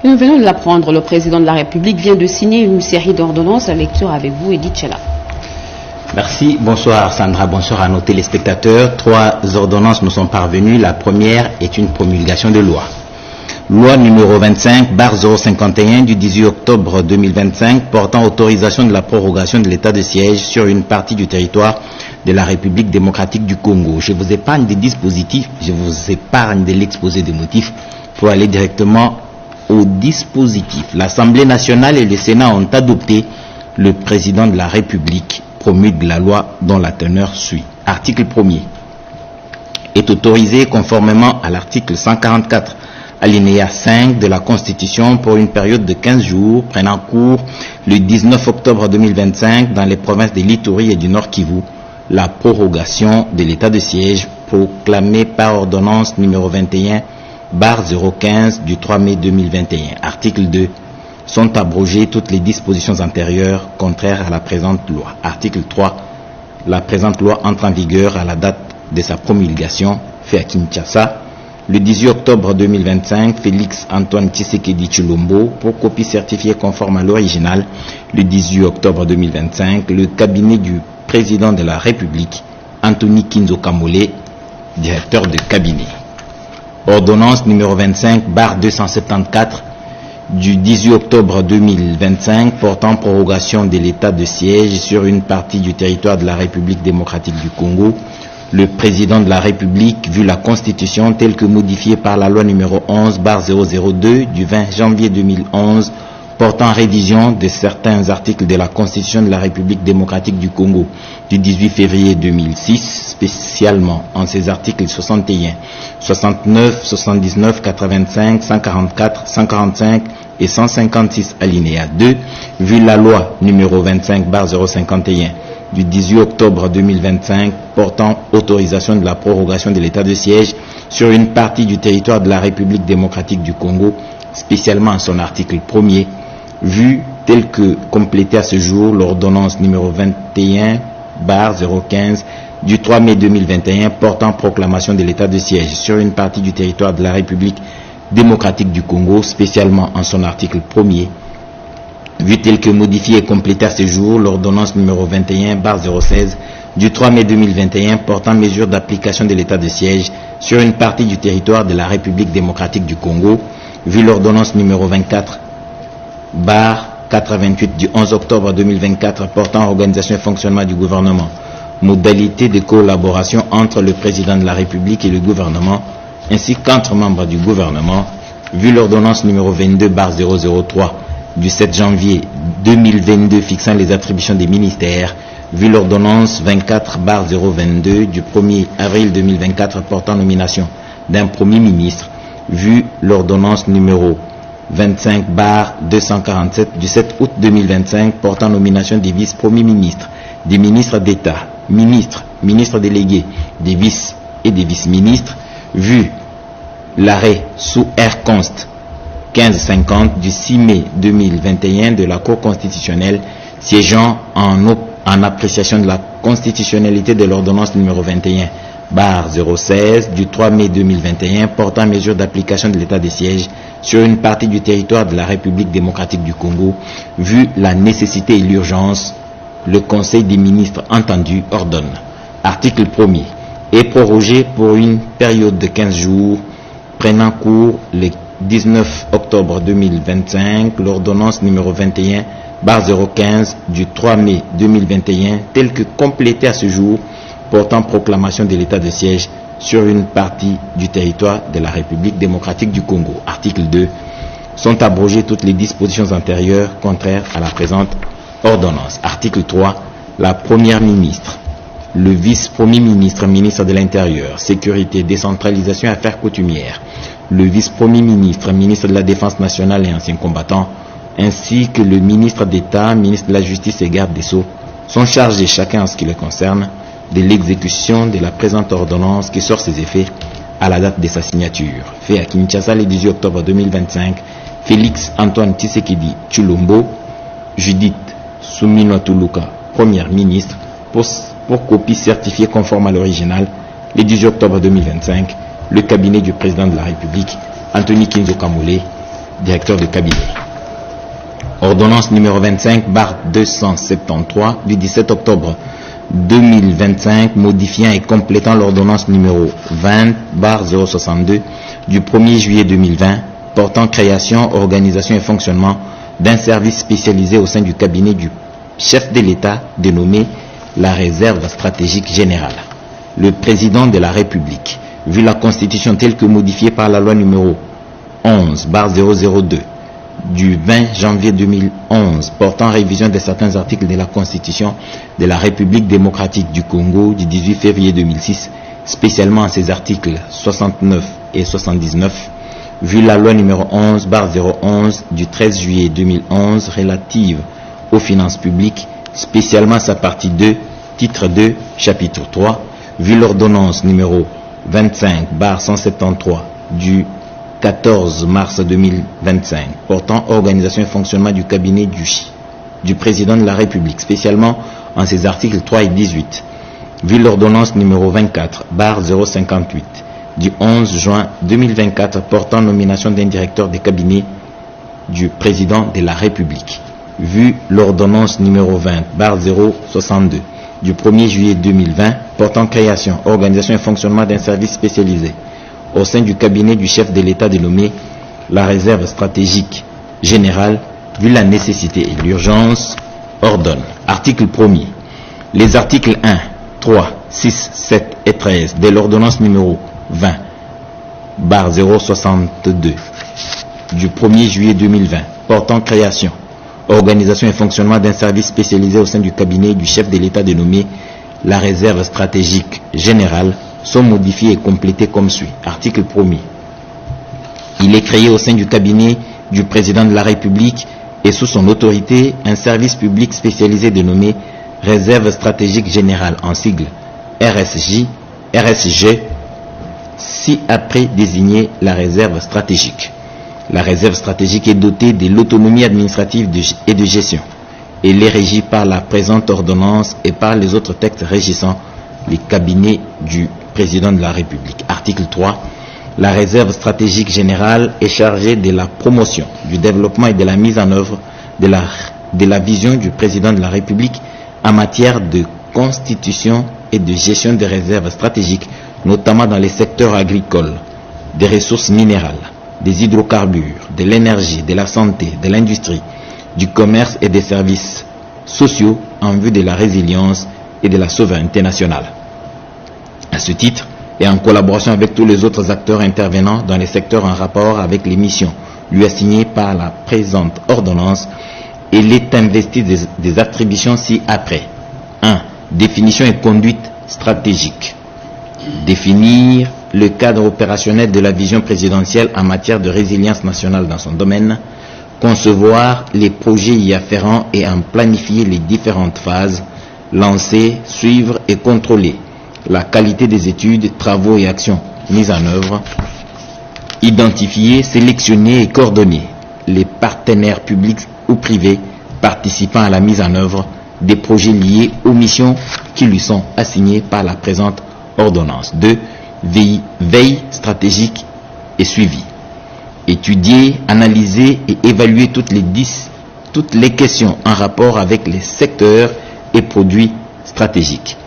Et nous venons de l'apprendre, le président de la République vient de signer une série d'ordonnances. La lecture avec vous, Edith Chela. Merci, bonsoir Sandra, bonsoir à nos téléspectateurs. 3 ordonnances nous sont parvenues. La première est une promulgation de loi. Loi numéro 25/051 du 18 octobre 2025 portant autorisation de la prorogation de l'état de siège sur une partie du territoire de la République démocratique du Congo. Je vous épargne des dispositifs, je vous épargne de l'exposé des motifs pour aller directement au dispositif. L'Assemblée nationale et le Sénat ont adopté. Le président de la République promulgue la loi dont la teneur suit. Article 1er est autorisé conformément à l'article 144 alinéa 5 de la Constitution pour une période de 15 jours prenant cours le 19 octobre 2025 dans les provinces de l'Ituri et du Nord Kivu, la prorogation de l'état de siège proclamée par ordonnance numéro 21/015 du 3 mai 2021. Article 2. Sont abrogées toutes les dispositions antérieures contraires à la présente loi. Article 3. La présente loi entre en vigueur à la date de sa promulgation, fait à Kinshasa, le 18 octobre 2025, Félix Antoine Tshisekedi Tshilombo, pour copie certifiée conforme à l'original, le 18 octobre 2025, le cabinet du président de la République, Anthony Kinzo Kamole, directeur de cabinet. Ordonnance numéro 25/274 du 18 octobre 2025 portant prorogation de l'état de siège sur une partie du territoire de la République démocratique du Congo. Le président de la République, vu la Constitution telle que modifiée par la loi numéro 11/002 du 20 janvier 2011 portant révision de certains articles de la Constitution de la République démocratique du Congo du 18 février 2006, spécialement en ses articles 61, 69, 79, 85, 144, 145 et 156 alinéa 2, vu la loi numéro 25/051 du 18 octobre 2025 portant autorisation de la prorogation de l'état de siège sur une partie du territoire de la République démocratique du Congo, spécialement en son article 1er, vu tel que complété à ce jour l'ordonnance numéro 21/015 du 3 mai 2021 portant proclamation de l'état de siège sur une partie du territoire de la République démocratique du Congo, spécialement en son article 1er, vu tel que modifié et complété à ce jour l'ordonnance numéro 21/016 du 3 mai 2021 portant mesure d'application de l'état de siège sur une partie du territoire de la République démocratique du Congo, vu l'ordonnance numéro 24/88 du 11 octobre 2024 portant organisation et fonctionnement du gouvernement, modalité de collaboration entre le président de la République et le gouvernement, ainsi qu'entre membres du gouvernement, vu l'ordonnance numéro 22/003 du 7 janvier 2022 fixant les attributions des ministères, vu l'ordonnance 24/022 du 1er avril 2024 portant nomination d'un premier ministre, vu l'ordonnance numéro 25/247 du 7 août 2025 portant nomination des vice-premiers ministres, des ministres d'État, ministres, ministres délégués, des vices et des vice-ministres, vu l'arrêt sous R. Const 1550 du 6 mai 2021 de la Cour constitutionnelle siégeant en appréciation de la constitutionnalité de l'ordonnance numéro 21/016 du 3 mai 2021 portant mesure d'application de l'état de siège sur une partie du territoire de la République démocratique du Congo, vu la nécessité et l'urgence, le Conseil des ministres entendu ordonne. Article 1er est prorogé pour une période de 15 jours prenant cours le 19 octobre 2025 l'ordonnance numéro 21/015 du 3 mai 2021 telle que complétée à ce jour portant proclamation de l'état de siège sur une partie du territoire de la République démocratique du Congo. Article 2. Sont abrogées toutes les dispositions antérieures contraires à la présente ordonnance. Article 3. La première ministre, le vice-premier ministre, ministre de l'Intérieur, Sécurité, Décentralisation et Affaires coutumières, le vice-premier ministre, ministre de la Défense nationale et ancien combattant, ainsi que le ministre d'État, ministre de la Justice et garde des Sceaux, sont chargés chacun en ce qui les concerne de l'exécution de la présente ordonnance qui sort ses effets à la date de sa signature. Fait à Kinshasa le 18 octobre 2025, Félix Antoine Tshisekedi Tshilombo, Judith Soumino Tuluka Première ministre pour copie certifiée conforme à l'original le 18 octobre 2025, le cabinet du président de la République, Anthony Kinzo Kamole, directeur de cabinet. Ordonnance numéro 25/273 du 17 octobre 2025, modifiant et complétant l'ordonnance numéro 20/062 du 1er juillet 2020, portant création, organisation et fonctionnement d'un service spécialisé au sein du cabinet du chef de l'État dénommé la réserve stratégique générale. Le président de la République, vu la Constitution telle que modifiée par la loi numéro 11/002 du 20 janvier 2011 portant révision de certains articles de la Constitution de la République démocratique du Congo du 18 février 2006, spécialement à ses articles 69 et 79, vu la loi numéro 11/011 du 13 juillet 2011 relative aux finances publiques, spécialement sa partie 2, titre 2, chapitre 3, vu l'ordonnance numéro 25/173 du 14 mars 2025 portant organisation et fonctionnement du cabinet du président de la République, spécialement en ses articles 3 et 18, vu l'ordonnance numéro 24/058 du 11 juin 2024 portant nomination d'un directeur de cabinet du président de la République, vu l'ordonnance numéro 20/062 du 1er juillet 2020 portant création, organisation et fonctionnement d'un service spécialisé au sein du cabinet du chef de l'État dénommé la réserve stratégique générale, vu la nécessité et l'urgence, ordonne. Article 1er. Les articles 1, 3, 6, 7 et 13 de l'ordonnance numéro 20/062 du 1er juillet 2020 portant création, organisation et fonctionnement d'un service spécialisé au sein du cabinet du chef de l'État dénommé la réserve stratégique générale sont modifiés et complétés comme suit. Article 1er. Il est créé au sein du cabinet du président de la République et sous son autorité un service public spécialisé dénommé Réserve stratégique générale, en sigle RSG, si après désigné la réserve stratégique. La réserve stratégique est dotée de l'autonomie administrative et de gestion. Elle est régie par la présente ordonnance et par les autres textes régissant les cabinets du président de la République. Article 3. La réserve stratégique générale est chargée de la promotion, du développement et de la mise en œuvre de la vision du président de la République en matière de constitution et de gestion des réserves stratégiques, notamment dans les secteurs agricoles, des ressources minérales, des hydrocarbures, de l'énergie, de la santé, de l'industrie, du commerce et des services sociaux en vue de la résilience et de la souveraineté nationale. À ce titre, et en collaboration avec tous les autres acteurs intervenant dans les secteurs en rapport avec les missions lui assignées par la présente ordonnance, il est investi des attributions ci-après. 1. Définition et conduite stratégique. Définir le cadre opérationnel de la vision présidentielle en matière de résilience nationale dans son domaine, concevoir les projets y afférents et en planifier les différentes phases, lancer, suivre et contrôler la qualité des études, travaux et actions mises en œuvre, identifier, sélectionner et coordonner les partenaires publics ou privés participant à la mise en œuvre des projets liés aux missions qui lui sont assignées par la présente ordonnance. 2. Veille stratégique et suivi. Étudier, analyser et évaluer toutes les questions en rapport avec les secteurs et produits stratégiques.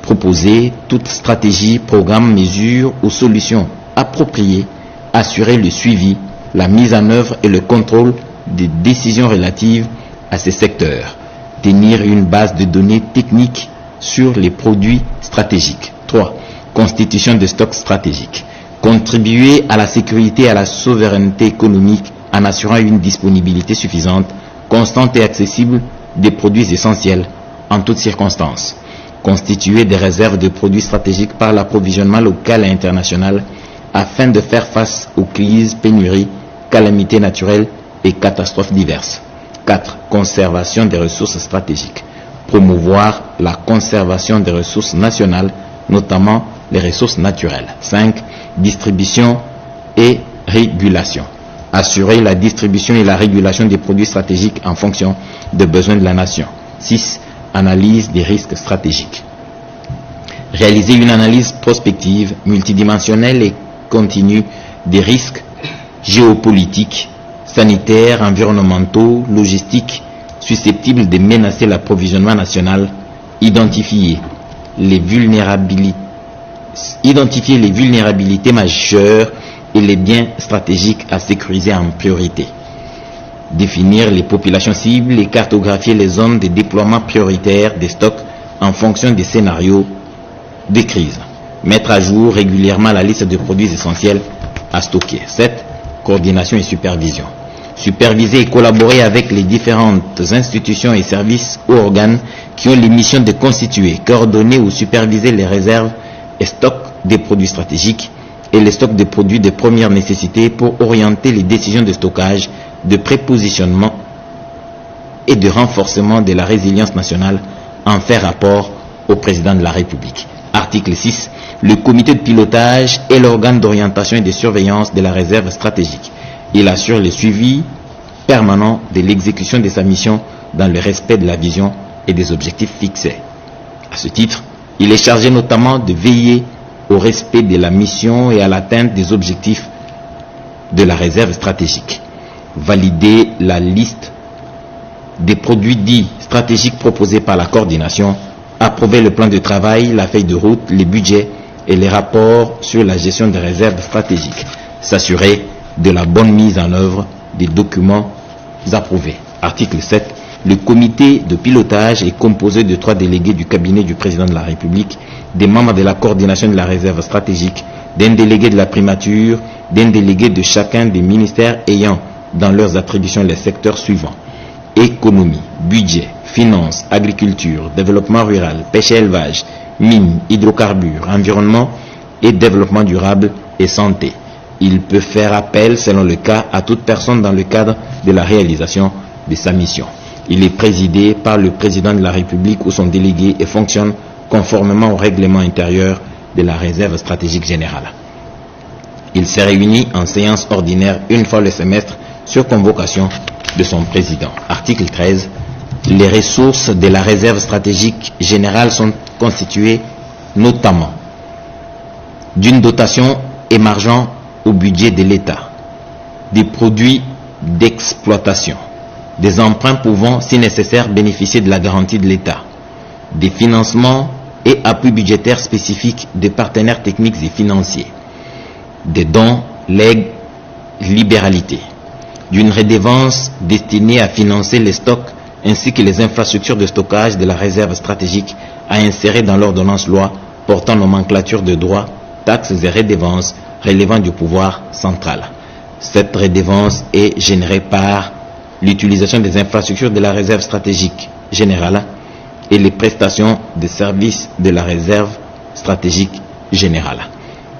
Proposer toute stratégie, programme, mesure ou solution appropriée, assurer le suivi, la mise en œuvre et le contrôle des décisions relatives à ces secteurs. Tenir une base de données techniques sur les produits stratégiques. 3. Constitution de stocks stratégiques. Contribuer à la sécurité et à la souveraineté économique en assurant une disponibilité suffisante, constante et accessible des produits essentiels en toutes circonstances. Constituer des réserves de produits stratégiques par l'approvisionnement local et international afin de faire face aux crises, pénuries, calamités naturelles et catastrophes diverses. 4. Conservation des ressources stratégiques. Promouvoir la conservation des ressources nationales, notamment les ressources naturelles. 5. Distribution et régulation. Assurer la distribution et la régulation des produits stratégiques en fonction des besoins de la nation. 6. analyse des risques stratégiques. Réaliser une analyse prospective, multidimensionnelle et continue des risques géopolitiques, sanitaires, environnementaux, logistiques, susceptibles de menacer l'approvisionnement national, identifier les vulnérabilités majeures et les biens stratégiques à sécuriser en priorité. Définir les populations cibles et cartographier les zones de déploiement prioritaire des stocks en fonction des scénarios de crise. Mettre à jour régulièrement la liste de produits essentiels à stocker. 7. Coordination et supervision. Superviser et collaborer avec les différentes institutions et services ou organes qui ont les missions de constituer, coordonner ou superviser les réserves et stocks des produits stratégiques et les stocks de produits de première nécessité pour orienter les décisions de stockage, de prépositionnement et de renforcement de la résilience nationale en fait rapport au président de la République. Article 6. Le comité de pilotage est l'organe d'orientation et de surveillance de la réserve stratégique. Il assure le suivi permanent de l'exécution de sa mission dans le respect de la vision et des objectifs fixés. À ce titre, il est chargé notamment de veiller au respect de la mission et à l'atteinte des objectifs de la réserve stratégique. Valider la liste des produits dits stratégiques proposés par la coordination, approuver le plan de travail, la feuille de route, les budgets et les rapports sur la gestion des réserves stratégiques. S'assurer de la bonne mise en œuvre des documents approuvés. Article 7. Le comité de pilotage est composé de 3 délégués du cabinet du président de la République, des membres de la coordination de la réserve stratégique, d'un délégué de la primature, d'un délégué de chacun des ministères ayant dans leurs attributions les secteurs suivants: économie, budget, finances, agriculture, développement rural, pêche et élevage, mines, hydrocarbures, environnement et développement durable et santé. Il peut faire appel, selon le cas, à toute personne dans le cadre de la réalisation de sa mission. Il est présidé par le président de la République ou son délégué et fonctionne conformément au règlement intérieur de la réserve stratégique générale. Il se réunit en séance ordinaire une fois le semestre sur convocation de son président. Article 13. Les ressources de la réserve stratégique générale sont constituées notamment d'une dotation émargeant au budget de l'État, des produits d'exploitation, des emprunts pouvant, si nécessaire, bénéficier de la garantie de l'État, des financements et appuis budgétaires spécifiques des partenaires techniques et financiers, des dons, legs, libéralités, d'une redevance destinée à financer les stocks ainsi que les infrastructures de stockage de la réserve stratégique à insérer dans l'ordonnance loi portant nomenclature de droits, taxes et redevances relevant du pouvoir central. Cette redevance est générée par l'utilisation des infrastructures de la réserve stratégique générale et les prestations de services de la réserve stratégique générale,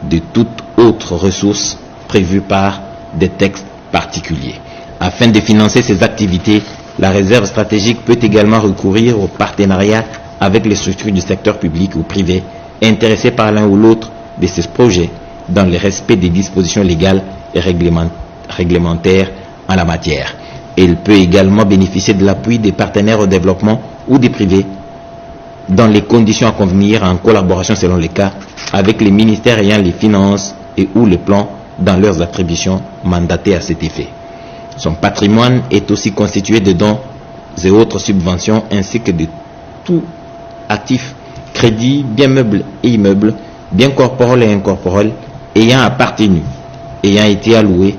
de toute autre ressource prévue par des textes particuliers. Afin de financer ces activités, la réserve stratégique peut également recourir au partenariat avec les structures du secteur public ou privé intéressées par l'un ou l'autre de ces projets dans le respect des dispositions légales et réglementaires en la matière. Elle peut également bénéficier de l'appui des partenaires au développement ou des privés dans les conditions à convenir en collaboration selon les cas avec les ministères ayant les finances et ou les plans dans leurs attributions mandatées à cet effet. Son patrimoine est aussi constitué de dons et autres subventions ainsi que de tout actif, crédit, biens meubles et immeubles, biens corporels et incorporels ayant appartenu, ayant été alloués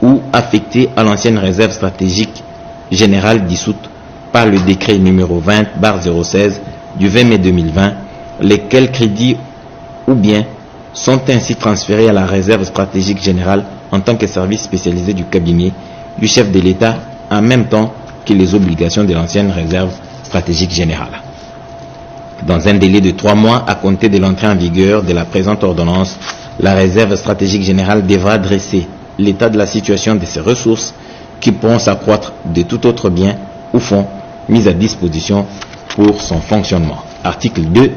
ou affectés à l'ancienne réserve stratégique générale dissoute par le décret numéro 20/016 du 20 mai 2020, lesquels crédits ou biens sont ainsi transférés à la réserve stratégique générale en tant que service spécialisé du cabinet du chef de l'État en même temps que les obligations de l'ancienne réserve stratégique générale. Dans un délai de 3 mois à compter de l'entrée en vigueur de la présente ordonnance, la réserve stratégique générale devra dresser l'état de la situation de ses ressources qui pourront s'accroître de tout autre bien ou fonds mis à disposition pour son fonctionnement. Article 2.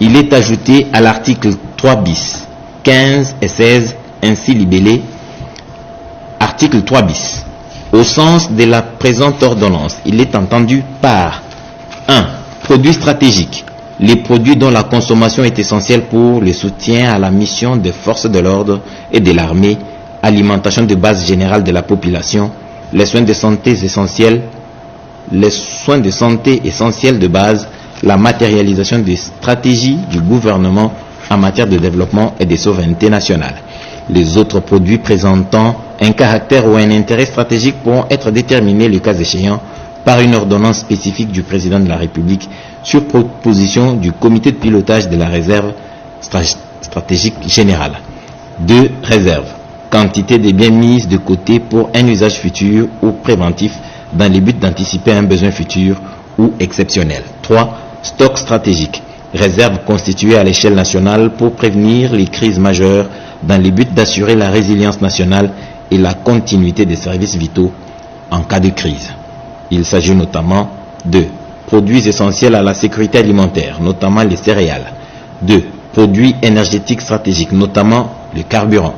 Il est ajouté à l'article 3 bis, 15 et 16 ainsi libellé. Article 3 bis. Au sens de la présente ordonnance, il est entendu par 1. Produits stratégiques. Les produits dont la consommation est essentielle pour le soutien à la mission des forces de l'ordre et de l'armée, alimentation de base générale de la population, les soins de santé essentiels de base, la matérialisation des stratégies du gouvernement en matière de développement et de souveraineté nationale. Les autres produits présentant un caractère ou un intérêt stratégique pourront être déterminés le cas échéant par une ordonnance spécifique du président de la République sur proposition du comité de pilotage de la réserve stratégique générale. 2. Réserve. Quantité de biens mises de côté pour un usage futur ou préventif dans le but d'anticiper un besoin futur ou exceptionnel. 3. Stock stratégique. Réserve constituée à l'échelle nationale pour prévenir les crises majeures dans le but d'assurer la résilience nationale et la continuité des services vitaux en cas de crise. Il s'agit notamment de produits essentiels à la sécurité alimentaire, notamment les céréales. 2. Produits énergétiques stratégiques, notamment le carburant.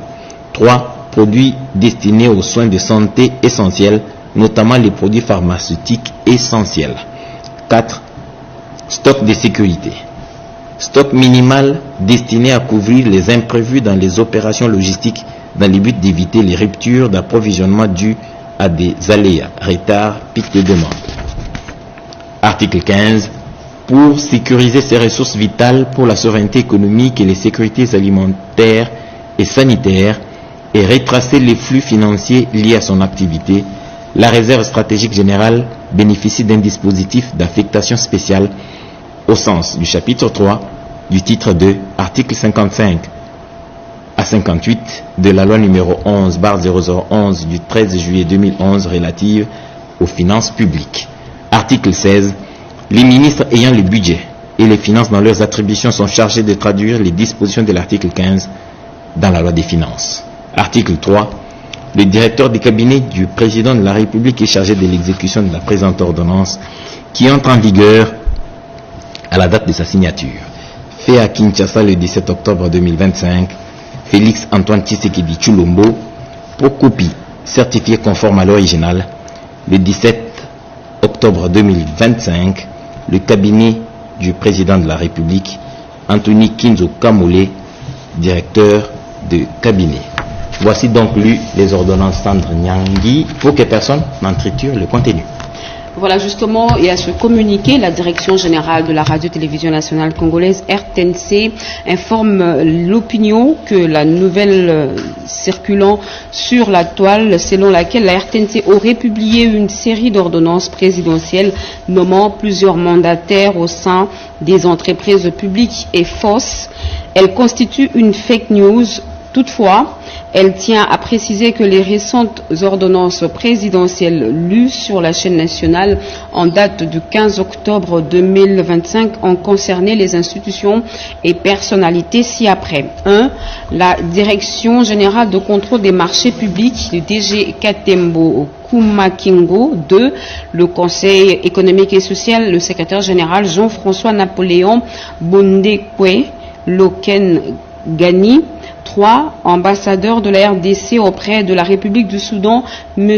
3. Produits destinés aux soins de santé essentiels, notamment les produits pharmaceutiques essentiels. 4. Stock de sécurité. Stock minimal destiné à couvrir les imprévus dans les opérations logistiques dans le but d'éviter les ruptures d'approvisionnement dues à des aléas, retards, pics de demande. Article 15. Pour sécuriser ses ressources vitales pour la souveraineté économique et les sécurités alimentaires et sanitaires et retracer les flux financiers liés à son activité, la réserve stratégique générale bénéficie d'un dispositif d'affectation spéciale au sens du chapitre 3 du titre 2, article 55 à 58 de la loi numéro 11/0011 du 13 juillet 2011 relative aux finances publiques. Article 16. Les ministres ayant le budget et les finances dans leurs attributions sont chargés de traduire les dispositions de l'article 15 dans la loi des finances. Article 3. Le directeur du cabinet du président de la République est chargé de l'exécution de la présente ordonnance qui entre en vigueur à la date de sa signature. Fait à Kinshasa le 17 octobre 2025, Félix Antoine Tshisekedi Tshilombo, pour copie certifiée conforme à l'original, le 17 octobre 2025, le cabinet du président de la République, Anthony Kinzo Kamole, directeur de cabinet. Voici donc lu les ordonnances Sandre Nyangui pour que personne n'en triture le contenu. Voilà, justement, et à ce communiqué, la Direction générale de la radio-télévision nationale congolaise, RTNC, informe l'opinion que la nouvelle circulant sur la toile, selon laquelle la RTNC aurait publié une série d'ordonnances présidentielles nommant plusieurs mandataires au sein des entreprises publiques est fausse. Elle constitue une fake news. Toutefois, elle tient à préciser que les récentes ordonnances présidentielles lues sur la chaîne nationale en date du 15 octobre 2025 ont concerné les institutions et personnalités ci-après. 1. La Direction générale de contrôle des marchés publics, le DG Katembo Kumakingo. 2. Le Conseil économique et social, le secrétaire général Jean-François Napoléon Bondekwe Loken Gani. 3. Ambassadeur de la RDC auprès de la République du Soudan, M.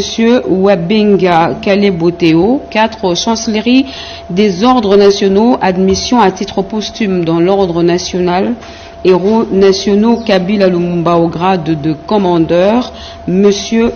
Wabenga Kaleboteo. 4. Chancellerie des ordres nationaux, admission à titre posthume dans l'ordre national, héros nationaux Kabila Lumumba au grade de commandeur, M.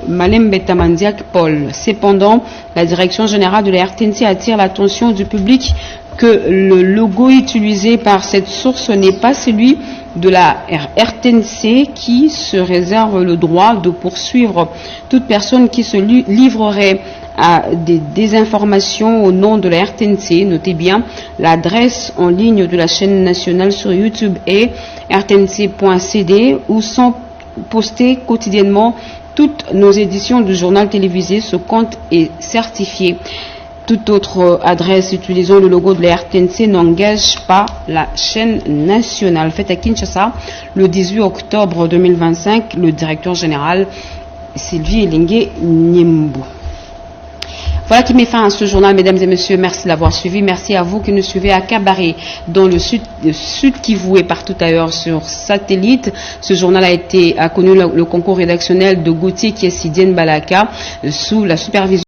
Malembe Tamandiak Paul. Cependant, la Direction générale de la RTNC attire l'attention du public que le logo utilisé par cette source n'est pas celui de la RTNC qui se réserve le droit de poursuivre toute personne qui se livrerait à des désinformations au nom de la RTNC. Notez bien, l'adresse en ligne de la chaîne nationale sur YouTube est rtnc.cd où sont postées quotidiennement toutes nos éditions du journal télévisé. Ce compte est certifié. Toute autre adresse utilisant le logo de la RTNC n'engage pas la chaîne nationale. Fait à Kinshasa, le 18 octobre 2025, le directeur général Sylvie Elingue Nyembo. Voilà qui met fin à ce journal, mesdames et messieurs. Merci de l'avoir suivi. Merci à vous qui nous suivez à Kabaré, dans le sud Kivu et partout ailleurs sur satellite. Ce journal a connu le concours rédactionnel de Gauthier Kiesidienne Balaka sous la supervision